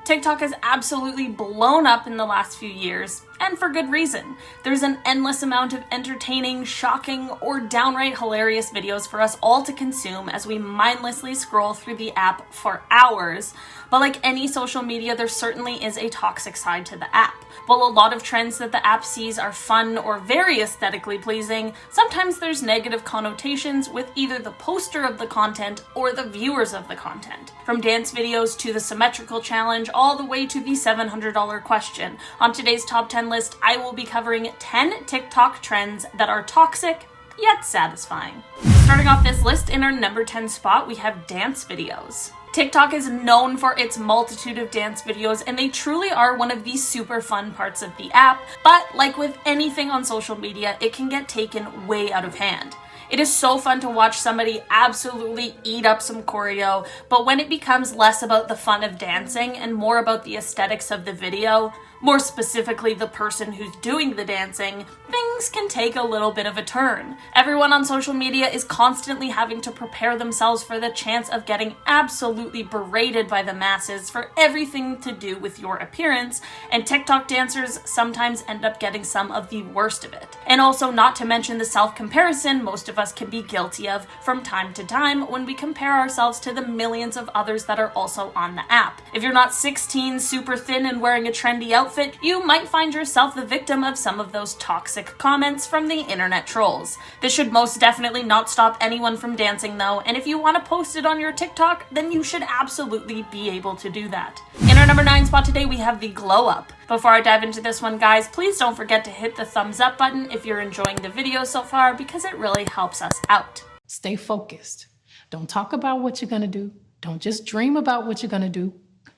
TikTok has absolutely blown up in the last few years, and for good reason. There's an endless amount of entertaining, shocking, or downright hilarious videos for us all to consume as we mindlessly scroll through the app for hours. But like any social media, there certainly is a toxic side to the app. While a lot of trends that the app sees are fun or very aesthetically pleasing, sometimes there's negative connotations with either the poster of the content or the viewers of the content. From dance videos to the symmetrical challenge, all the way to the $700 question. On today's top 10 list, I will be covering 10 TikTok trends that are toxic yet satisfying. Starting off this list, in our number 10 spot, we have dance videos. TikTok is known for its multitude of dance videos, and they truly are one of the super fun parts of the app, but like with anything on social media, it can get taken way out of hand. It is so fun to watch somebody absolutely eat up some choreo, but when it becomes less about the fun of dancing and more about the aesthetics of the video, more specifically the person who's doing the dancing, things can take a little bit of a turn. Everyone on social media is constantly having to prepare themselves for the chance of getting absolutely berated by the masses for everything to do with your appearance, and TikTok dancers sometimes end up getting some of the worst of it. And also, not to mention the self-comparison most of us can be guilty of from time to time when we compare ourselves to the millions of others that are also on the app. If you're not 16, super thin, and wearing a trendy outfit, you might find yourself the victim of some of those toxic comments from the internet trolls. This should most definitely not stop anyone from dancing though, and if you want to post it on your TikTok, then you should absolutely be able to do that. In our number 9 spot today, we have the glow up. Before I dive into this one, guys, please don't forget to hit the thumbs up button if you're enjoying the video so far, because it really helps us out. Stay focused. Don't talk about what you're gonna do. Don't just dream about what you're gonna do.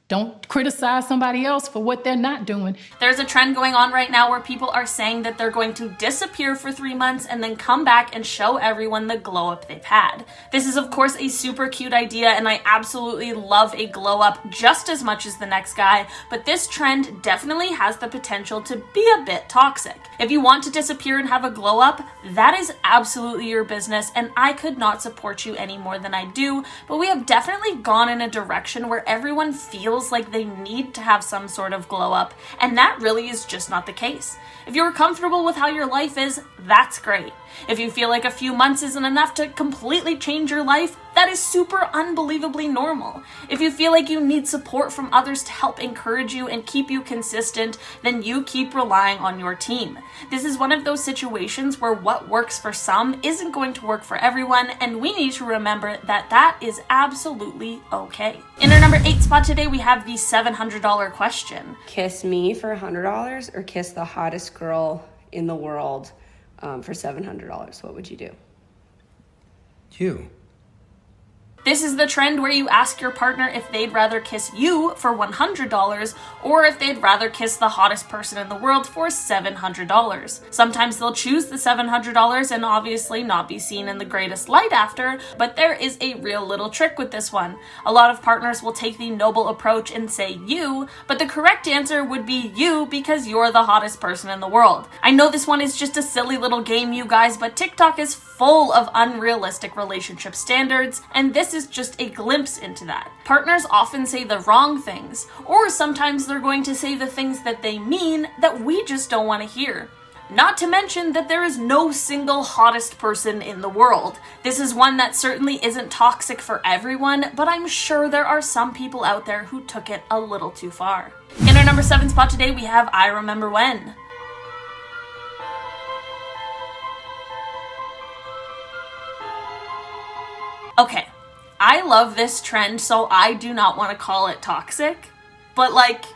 Don't criticize somebody else for what they're not doing. There's a trend going on right now where people are saying that they're going to disappear for 3 months and then come back and show everyone the glow up they've had. This is of course a super cute idea, and I absolutely love a glow up just as much as the next guy, but this trend definitely has the potential to be a bit toxic. If you want to disappear and have a glow up, that is absolutely your business, and I could not support you any more than I do, but we have definitely gone in a direction where everyone feels like they need to have some sort of glow up, and that really is just not the case. If you're comfortable with how your life is, that's great. If you feel like a few months isn't enough to completely change your life, that is super unbelievably normal. If you feel like you need support from others to help encourage you and keep you consistent, then you keep relying on your team. This is one of those situations where what works for some isn't going to work for everyone, and we need to remember that that is absolutely okay. In our number 8 spot today, we have the $700 question. Kiss me for $100 or kiss the hottest girl in the world for $700? What would you do? You. This is the trend where you ask your partner if they'd rather kiss you for $100 or if they'd rather kiss the hottest person in the world for $700. Sometimes they'll choose the $700 and obviously not be seen in the greatest light after, but there is a real little trick with this one. A lot of partners will take the noble approach and say you, but the correct answer would be you because you're the hottest person in the world. I know this one is just a silly little game, you guys, but TikTok is full of unrealistic relationship standards, and this is just a glimpse into that. Partners often say the wrong things, or sometimes they're going to say the things that they mean that we just don't want to hear. Not to mention that there is no single hottest person in the world. This is one that certainly isn't toxic for everyone, but I'm sure there are some people out there who took it a little too far. In our number 7 spot today, we have I Remember When. Okay, I love this trend, so I do not want to call it toxic, but like,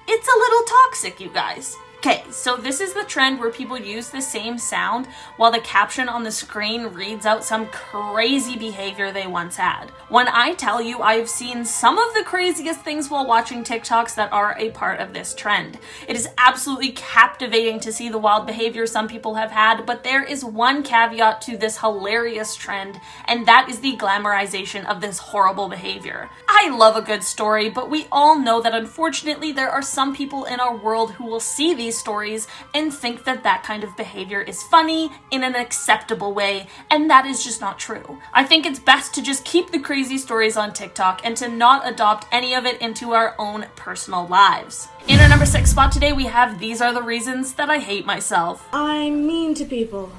it's a little toxic, you guys. Okay, so this is the trend where people use the same sound while the caption on the screen reads out some crazy behavior they once had. When I tell you I've seen some of the craziest things while watching TikToks that are a part of this trend. It is absolutely captivating to see the wild behavior some people have had, but there is one caveat to this hilarious trend, and that is the glamorization of this horrible behavior. I love a good story, but we all know that unfortunately there are some people in our world who will see these stories and think that that kind of behavior is funny in an acceptable way, and that is just not true. I think it's best to just keep the crazy stories on TikTok and to not adopt any of it into our own personal lives. In our number 6 spot today, we have These Are the Reasons That I Hate Myself. I'm mean to people.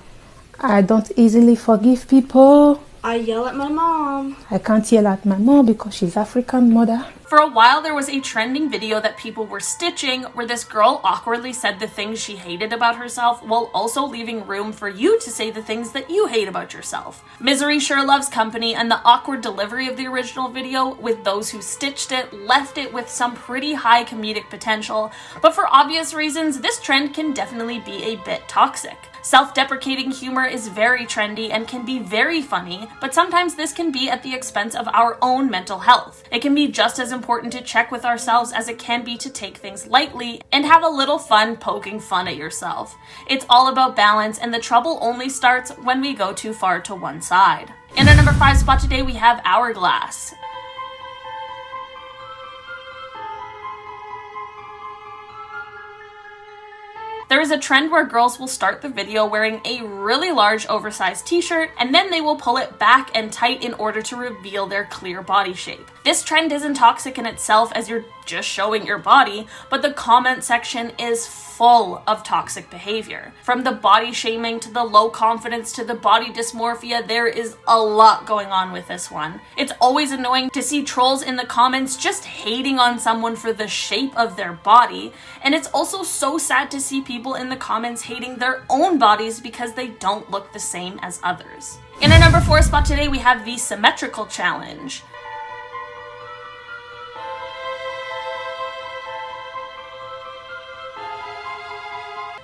I don't easily forgive people. I yell at my mom. I can't yell at my mom because she's African mother. For a while, there was a trending video that people were stitching where this girl awkwardly said the things she hated about herself while also leaving room for you to say the things that you hate about yourself. Misery sure loves company, and the awkward delivery of the original video with those who stitched it left it with some pretty high comedic potential, but for obvious reasons, this trend can definitely be a bit toxic. Self-deprecating humor is very trendy and can be very funny, but sometimes this can be at the expense of our own mental health. It can be just as important to check with ourselves as it can be to take things lightly and have a little fun poking fun at yourself. It's all about balance, and the trouble only starts when we go too far to one side. In our number 5 spot today, we have Hourglass. There is a trend where girls will start the video wearing a really large oversized t-shirt, and then they will pull it back and tight in order to reveal their clear body shape. This trend isn't toxic in itself as you're just showing your body, but the comment section is full of toxic behavior. From the body shaming to the low confidence to the body dysmorphia, there is a lot going on with this one. It's always annoying to see trolls in the comments just hating on someone for the shape of their body, and it's also so sad to see people in the comments hating their own bodies because they don't look the same as others. In our number 4 spot today, we have the Symmetrical Challenge.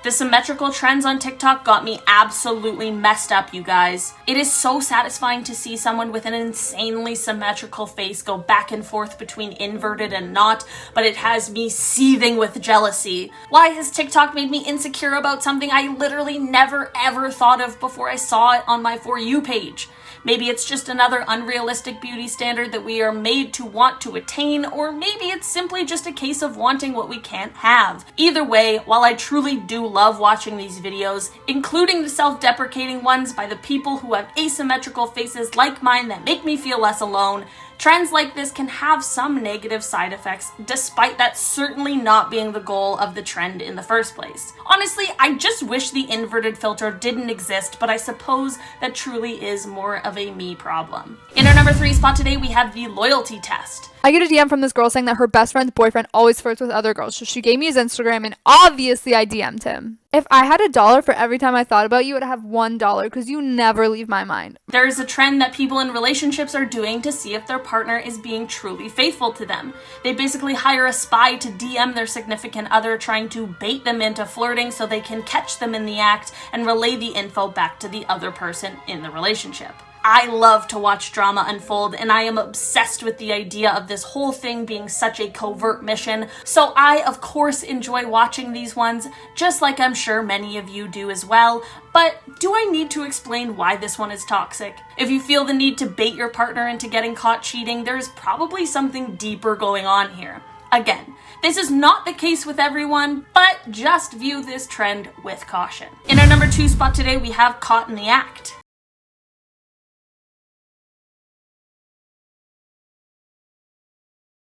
The symmetrical trends on TikTok got me absolutely messed up, you guys. It is so satisfying to see someone with an insanely symmetrical face go back and forth between inverted and not, but it has me seething with jealousy. Why has TikTok made me insecure about something I literally never ever thought of before I saw it on my For You page? Maybe it's just another unrealistic beauty standard that we are made to want to attain, or maybe it's simply just a case of wanting what we can't have. Either way, while I truly do love watching these videos, including the self-deprecating ones by the people who have asymmetrical faces like mine that make me feel less alone, trends like this can have some negative side effects, despite that certainly not being the goal of the trend in the first place. Honestly, I just wish the inverted filter didn't exist, but I suppose that truly is more of a me problem. In our number 3 spot today, we have the loyalty test. I get a DM from this girl saying that her best friend's boyfriend always flirts with other girls, so she gave me his Instagram, and obviously I DM'd him. If I had $1 for every time I thought about you, I'd have $1 because you never leave my mind. There is a trend that people in relationships are doing to see if their partner is being truly faithful to them. They basically hire a spy to DM their significant other, trying to bait them into flirting so they can catch them in the act and relay the info back to the other person in the relationship. I love to watch drama unfold, and I am obsessed with the idea of this whole thing being such a covert mission, so I of course enjoy watching these ones, just like I'm sure many of you do as well. But do I need to explain why this one is toxic? If you feel the need to bait your partner into getting caught cheating, there's probably something deeper going on here. Again, this is not the case with everyone, but just view this trend with caution. In our number 2 spot today, we have Caught in the Act.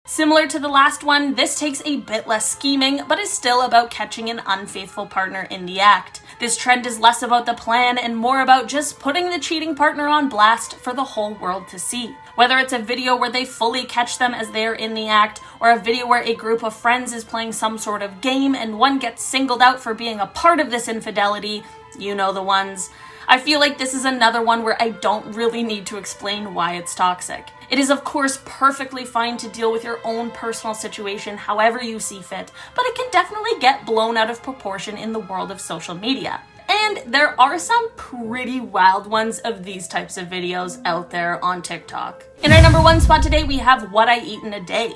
Similar to the last one, this takes a bit less scheming, but is still about catching an unfaithful partner in the act. This trend is less about the plan and more about just putting the cheating partner on blast for the whole world to see. Whether it's a video where they fully catch them as they are in the act, or a video where a group of friends is playing some sort of game and one gets singled out for being a part of this infidelity, you know the ones. I feel like this is another one where I don't really need to explain why it's toxic. It is of course perfectly fine to deal with your own personal situation however you see fit, but it can definitely get blown out of proportion in the world of social media. And there are some pretty wild ones of these types of videos out there on TikTok. In our number 1 spot today, we have What I Eat in a Day.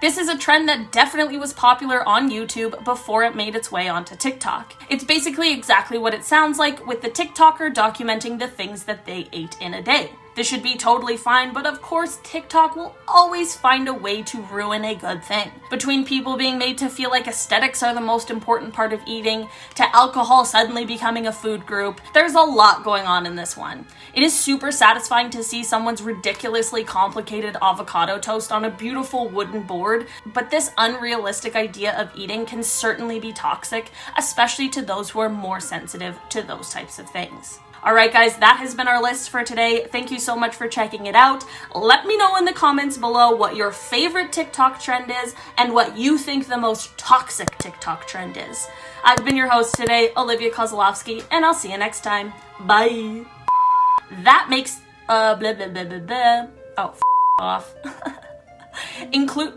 This is a trend that definitely was popular on YouTube before it made its way onto TikTok. It's basically exactly what it sounds like, with the TikToker documenting the things that they ate in a day. This should be totally fine, but of course TikTok will always find a way to ruin a good thing. Between people being made to feel like aesthetics are the most important part of eating, to alcohol suddenly becoming a food group, there's a lot going on in this one. It is super satisfying to see someone's ridiculously complicated avocado toast on a beautiful wooden board, but this unrealistic idea of eating can certainly be toxic, especially to those who are more sensitive to those types of things. Alright guys, that has been our list for today. Thank you so much for checking it out. Let me know in the comments below what your favorite TikTok trend is and what you think the most toxic TikTok trend is. I've been your host today, Olivia Kozlowski, and I'll see you next time. Bye! That makes, blah blah blah blah blah. Oh, off. Include...